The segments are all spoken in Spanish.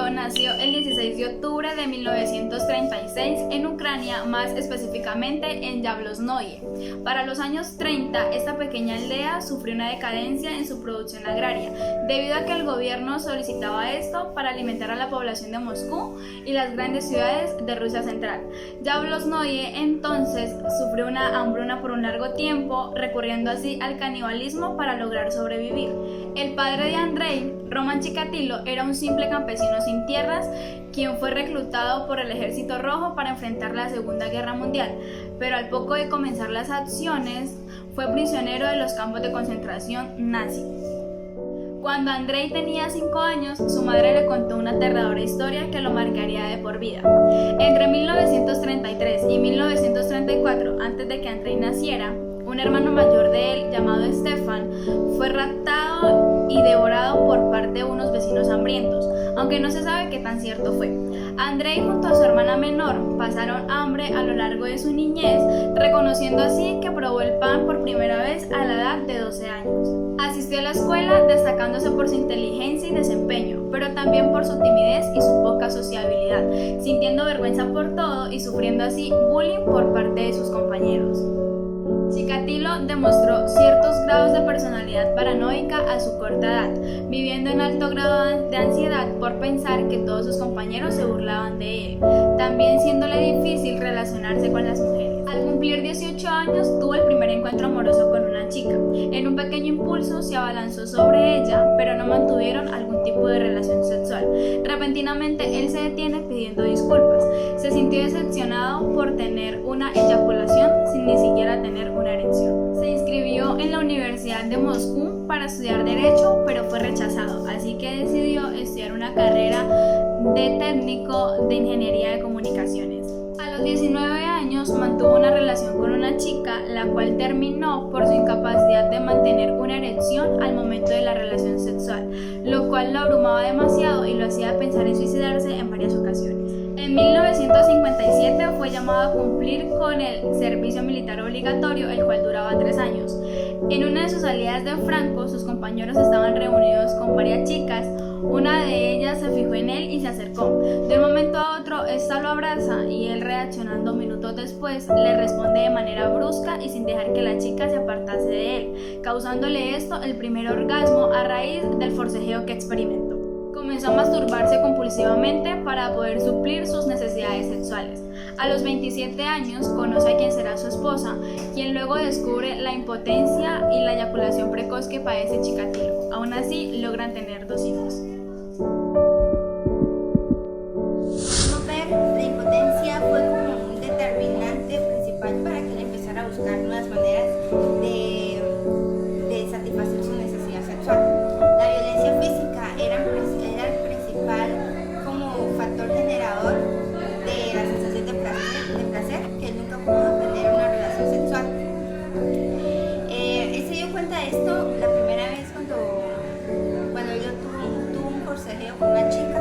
Chikatilo nació el 16 de octubre de 1936 en Ucrania, más específicamente en Yabloznye. Para los años 30, esta pequeña aldea sufrió una decadencia en su producción agraria, debido a que el gobierno solicitaba esto para alimentar a la población de Moscú y las grandes ciudades de Rusia central. Yabloznye entonces sufrió una hambruna por un largo tiempo, recurriendo así al canibalismo para lograr sobrevivir. El padre de Andrei, Roman Chikatilo, era un simple campesino sin tierras, quien fue reclutado por el Ejército Rojo para enfrentar la Segunda Guerra Mundial, pero al poco de comenzar las acciones, fue prisionero de los campos de concentración nazi. Cuando Andrei tenía 5 años, su madre le contó una aterradora historia que lo marcaría de por vida. Entre 1933 y 1934, antes de que Andrei naciera, un hermano mayor de él, llamado Stefan, fue raptado y devorado por parte de unos vecinos hambrientos, aunque no se sabe qué tan cierto fue. Andrei junto a su hermana menor pasaron hambre a lo largo de su niñez, reconociendo así que probó el pan por primera vez a la edad de 12 años. Asistió a la escuela destacándose por su inteligencia y desempeño, pero también por su timidez y su poca sociabilidad, sintiendo vergüenza por todo y sufriendo así bullying por parte de sus compañeros. Chikatilo demostró ciertos grados de personalidad paranoica a su corta edad, viviendo en alto grado de ansiedad por pensar que todos sus compañeros se burlaban de él, también siéndole difícil relacionarse con las mujeres. Al cumplir 18 años, tuvo el primer encuentro amoroso con una chica. En un pequeño impulso se abalanzó sobre ella, pero no mantuvieron algún tipo de relación sexual. Repentinamente, él se detiene pidiendo disculpas. Se sintió decepcionado por tener una eyaculación sin ni siquiera tener una erección. Se inscribió en la Universidad de Moscú para estudiar Derecho, pero fue rechazado, así que decidió estudiar una carrera de técnico de Ingeniería de Comunicaciones. A los 19 años mantuvo una relación con una chica, la cual terminó por su incapacidad de mantener una erección al momento de la relación sexual, lo cual lo abrumaba demasiado y lo hacía pensar en suicidarse en varias ocasiones. En 1957 fue llamado a cumplir con el servicio militar obligatorio, el cual duraba 3 años. En una de sus salidas de Franco, sus compañeros estaban reunidos con varias chicas. Una de ellas se fijó en él y se acercó. De un momento a otro, esta lo abraza y él, reaccionando minutos después, le responde de manera brusca y sin dejar que la chica se apartase de él, causándole esto el primer orgasmo a raíz del forcejeo que experimentó. Comenzó a masturbarse compulsivamente para poder suplir sus necesidades sexuales. A los 27 años conoce a quien será su esposa, quien luego descubre la impotencia y la eyaculación precoz que padece Chikatilo. Aún así, logran tener 2 hijos. La impotencia fue como un determinante principal para que él empezara a buscar nuevas maneras de satisfacer su necesidad sexual. La violencia física era el principal como factor generador de la sensación de placer que él nunca pudo tener una relación sexual. Él se dio cuenta de esto la primera vez cuando él tuvo un forcejeo con una chica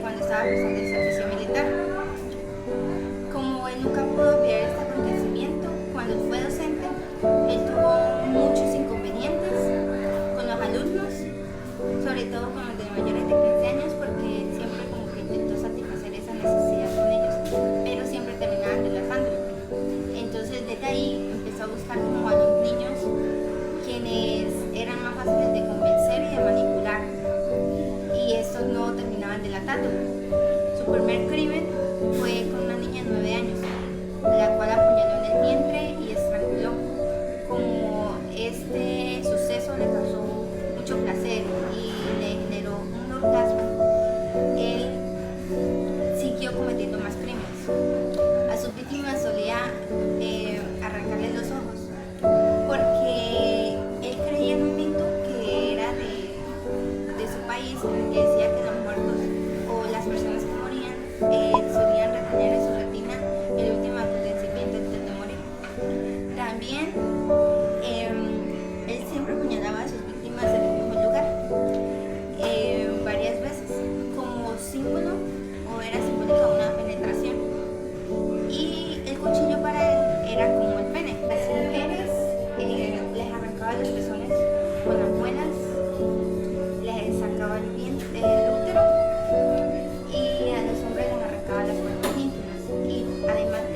cuando estaba prestando el servicio militar. Como él nunca pudo olvidar este acontecimiento, cuando fue docente, él tuvo muchos inconvenientes con los alumnos, sobre todo con los de mayores de 15 años, porque siempre como que intentó satisfacer esa necesidad con ellos, pero siempre terminaban delatándolo. Entonces desde ahí empezó a buscar como a los niños quienes eran más fáciles de convencer y de manipular, y estos no terminaban delatándolo. Su primer crimen fue con una niña de 9 años, a la cual apuñaló en el vientre y estranguló. Como este suceso le causó mucho placer y le generó un orgasmo, él siguió cometiendo más crímenes. A sus víctimas solía arrancarles los ojos, porque él creía en un mito que era de su país, en el que decía que los muertos o las personas que morían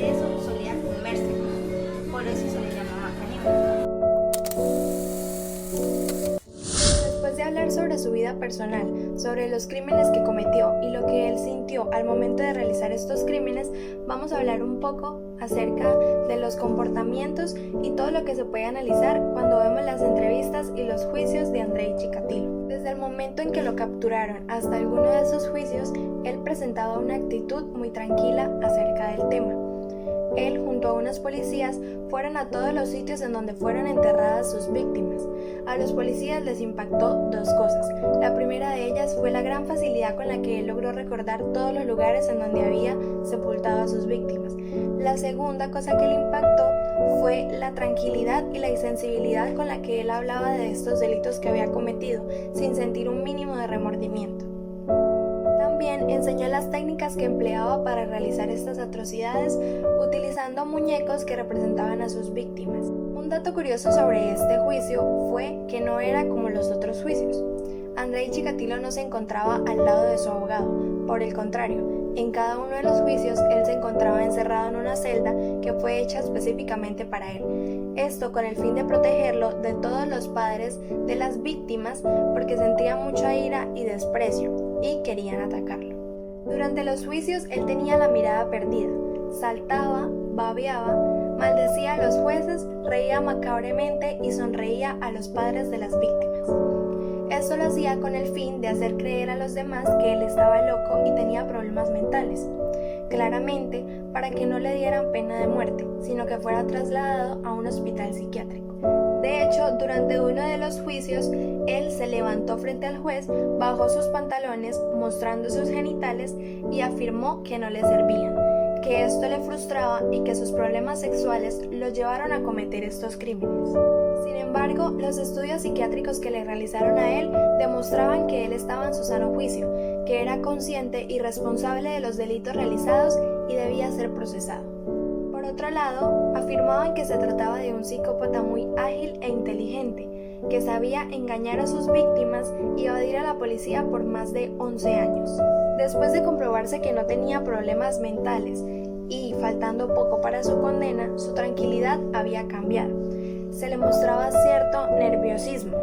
de eso solía comerse, por eso se le llamaba caníbal. Después de hablar sobre su vida personal, sobre los crímenes que cometió y lo que él sintió al momento de realizar estos crímenes, vamos a hablar un poco acerca de los comportamientos y todo lo que se puede analizar cuando vemos las entrevistas y los juicios de Andrei Chikatilo. Desde el momento en que lo capturaron hasta alguno de sus juicios, él presentaba una actitud muy tranquila acerca del tema. Él, junto a unos policías, fueron a todos los sitios en donde fueron enterradas sus víctimas. A los policías les impactó dos cosas. La primera de ellas fue la gran facilidad con la que él logró recordar todos los lugares en donde había sepultado a sus víctimas. La segunda cosa que le impactó fue la tranquilidad y la insensibilidad con la que él hablaba de estos delitos que había cometido, sin sentir un mínimo de remordimiento. También enseñó las técnicas que empleaba para realizar estas atrocidades, utilizando muñecos que representaban a sus víctimas. Un dato curioso sobre este juicio fue que no era como los otros juicios. Andrei Chikatilo no se encontraba al lado de su abogado, por el contrario, en cada uno de los juicios él se encontraba encerrado en una celda que fue hecha específicamente para él. Esto con el fin de protegerlo de todos los padres de las víctimas porque sentían mucha ira y desprecio y querían atacarlo. Durante los juicios él tenía la mirada perdida, saltaba, babeaba, maldecía a los jueces, reía macabremente y sonreía a los padres de las víctimas. Esto lo hacía con el fin de hacer creer a los demás que él estaba loco y tenía problemas mentales, claramente para que no le dieran pena de muerte, sino que fuera trasladado a un hospital psiquiátrico. De hecho, durante uno de los juicios, él se levantó frente al juez, bajó sus pantalones mostrando sus genitales y afirmó que no le servían, que esto le frustraba y que sus problemas sexuales lo llevaron a cometer estos crímenes. Sin embargo, los estudios psiquiátricos que le realizaron a él demostraban que él estaba en su sano juicio, que era consciente y responsable de los delitos realizados y debía ser procesado. Por otro lado, afirmaban que se trataba de un psicópata muy ágil e inteligente, que sabía engañar a sus víctimas y evadir a la policía por más de 11 años. Después de comprobarse que no tenía problemas mentales y faltando poco para su condena, su tranquilidad había cambiado. Se le mostraba cierto nerviosismo,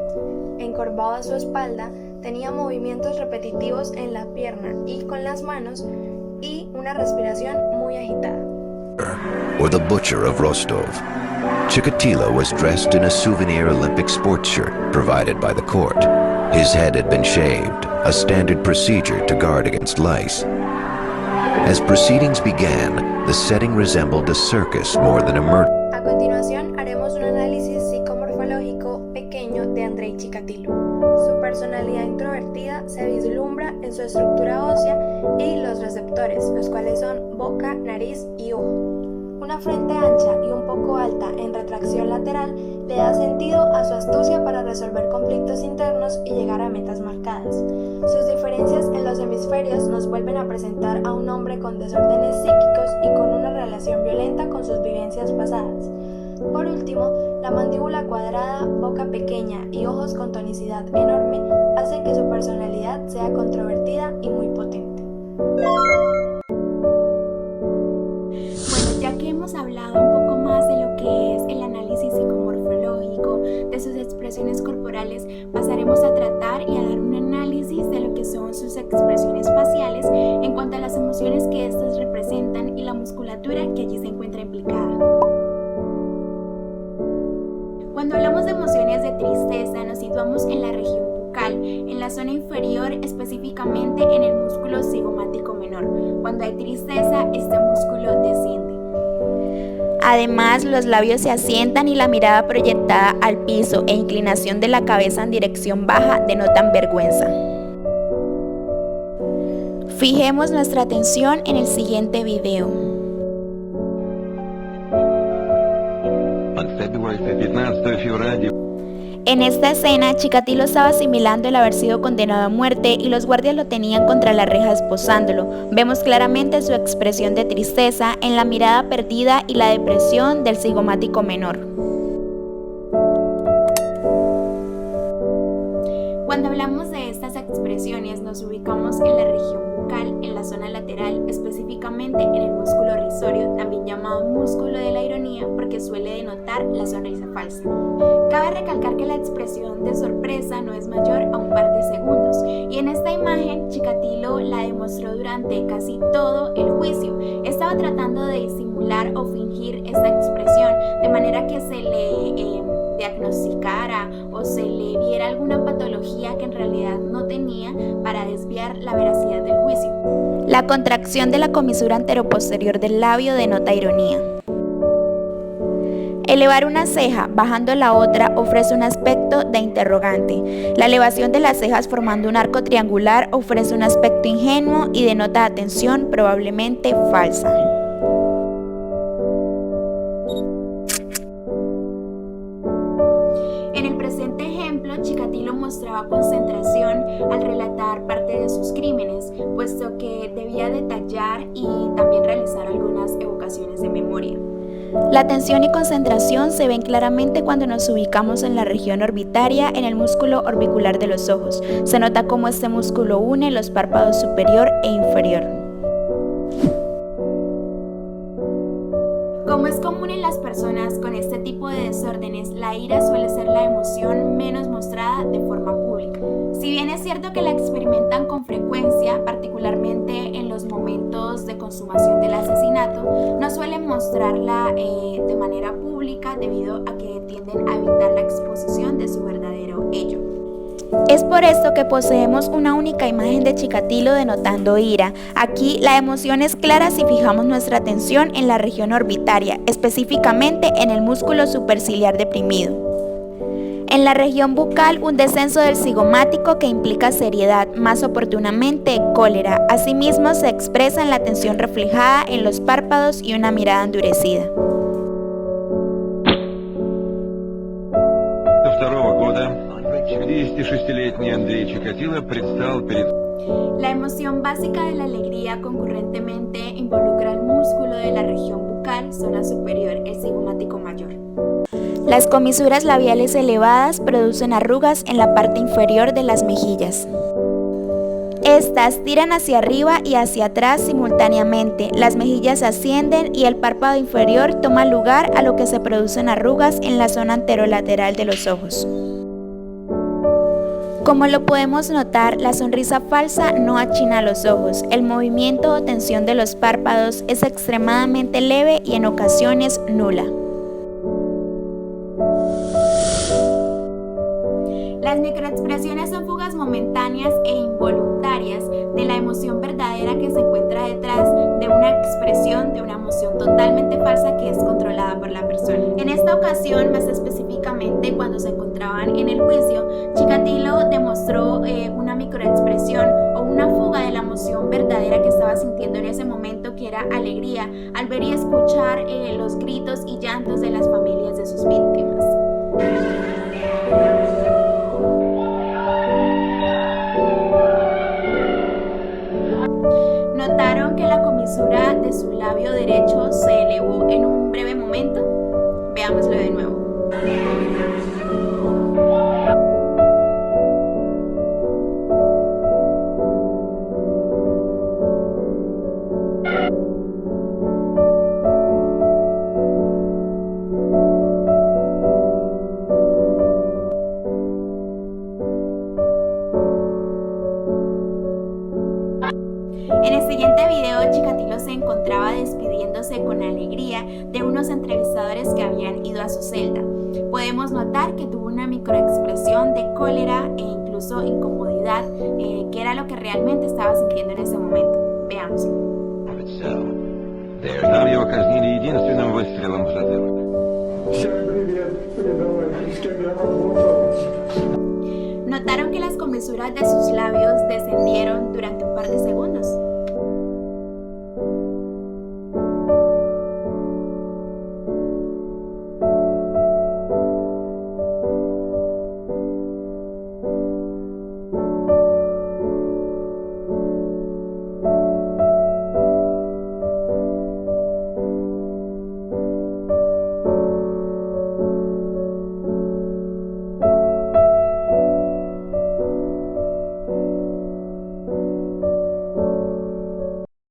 encorvaba su espalda, tenía movimientos repetitivos en la pierna y con las manos y una respiración muy agitada. Or the butcher of Rostov. Chikatilo was dressed in a souvenir Olympic sports shirt provided by the court. His head had been shaved, a standard procedure to guard against lice. As proceedings began, the setting resembled a circus more than a murder. A continuación, haremos un análisis psicomorfológico pequeño de Andrei Chikatilo. Su personalidad introvertida se vislumbra en su estructura ósea y los receptores, los cuales son boca, nariz y ojo. Una frente ancha y un poco alta en retracción lateral le da sentido a su astucia para resolver conflictos internos y llegar a metas marcadas. Sus diferencias en los hemisferios nos vuelven a presentar a un hombre con desórdenes psíquicos y con una relación violenta con sus vivencias pasadas. Por último, la mandíbula cuadrada, boca pequeña y ojos con tonicidad enorme hacen que su personalidad sea controvertida y muy potente. Bueno, ya que hemos hablado un poco más de lo que es el análisis psicomorfológico, de sus expresiones corporales, pasaremos a tratar y a dar un análisis de lo que son sus expresiones faciales en cuanto a las emociones que éstas representan y la musculatura que allí se encuentra implicada. Cuando hablamos de emociones de tristeza, nos situamos en la región bucal, en la zona inferior, específicamente en el músculo cigomático menor. Cuando hay tristeza, este músculo desciende. Además, los labios se asientan y la mirada proyectada al piso e inclinación de la cabeza en dirección baja denotan vergüenza. Fijemos nuestra atención en el siguiente video. En esta escena, Chikatilo estaba asimilando el haber sido condenado a muerte y los guardias lo tenían contra la reja esposándolo. Vemos claramente su expresión de tristeza en la mirada perdida y la depresión del cigomático menor. Cuando hablamos de estas expresiones, nos ubicamos en la región bucal, en la zona lateral, específicamente en el músculo risorio, también llamado llamado músculo de la ironía porque suele denotar la sonrisa falsa. Cabe recalcar que la expresión de sorpresa no es mayor a un par de segundos, y en esta imagen Chikatilo la demostró durante casi todo el juicio. Estaba tratando de disimular o fingir esta expresión de manera que se le diagnosticara o se le viera alguna patología que en realidad no tenía para desviar la veracidad del juicio. La contracción de la comisura anteroposterior del labio denota ironía. Elevar una ceja bajando la otra ofrece un aspecto de interrogante. La elevación de las cejas formando un arco triangular ofrece un aspecto ingenuo y denota atención probablemente falsa. En el presente ejemplo, Chikatilo mostraba concentración al relatar parte de sus crímenes, puesto que debía detallar y también realizar algunas evocaciones de memoria. La atención y concentración se ven claramente cuando nos ubicamos en la región orbitaria, en el músculo orbicular de los ojos. Se nota cómo este músculo une los párpados superior e inferior. Como es común en las personas con este tipo de desórdenes, la ira suele ser la emoción menos mostrada de forma pública. Si bien es cierto que la experimentan con frecuencia, particularmente en los momentos de consumación del asesinato, no suelen mostrarla de manera pública debido a que tienden a evitar la exposición de su verdadero ello. Es por esto que poseemos una única imagen de Chikatilo denotando ira. Aquí la emoción es clara si fijamos nuestra atención en la región orbitaria, específicamente en el músculo superciliar deprimido. En la región bucal, un descenso del cigomático que implica seriedad, más oportunamente cólera. Asimismo, se expresa en la tensión reflejada en los párpados y una mirada endurecida. La emoción básica de la alegría concurrentemente involucra el músculo de la región bucal, zona superior, el cigomático mayor. Las comisuras labiales elevadas producen arrugas en la parte inferior de las mejillas. Estas tiran hacia arriba y hacia atrás simultáneamente, las mejillas ascienden y el párpado inferior toma lugar, a lo que se producen arrugas en la zona anterolateral de los ojos. Como lo podemos notar, la sonrisa falsa no achina los ojos. El movimiento o tensión de los párpados es extremadamente leve y en ocasiones nula. Las microexpresiones son fugas momentáneas e involuntarias de la emoción verdadera que se encuentra detrás de una expresión de una emoción totalmente falsa que es controlada por la persona. En esta ocasión, más específicamente cuando se encontraban en el juicio, Chikatilo demostró una microexpresión o una fuga de la emoción verdadera que estaba sintiendo en ese momento, que era alegría, al ver y escuchar los gritos y llantos de las familias de sus víctimas. ¿Notaron que la comisura de su labio derecho se elevó en un breve momento? Veámoslo de nuevo. En el siguiente video, Chikatilo se encontraba despidiéndose con alegría de unos entrevistadores que habían ido a su celda. Podemos notar que tuvo una microexpresión de cólera e incluso incomodidad, que era lo que realmente estaba sintiendo en ese momento. Veámoslo. ¿Notaron que las comisuras de sus labios descendieron durante un par de segundos?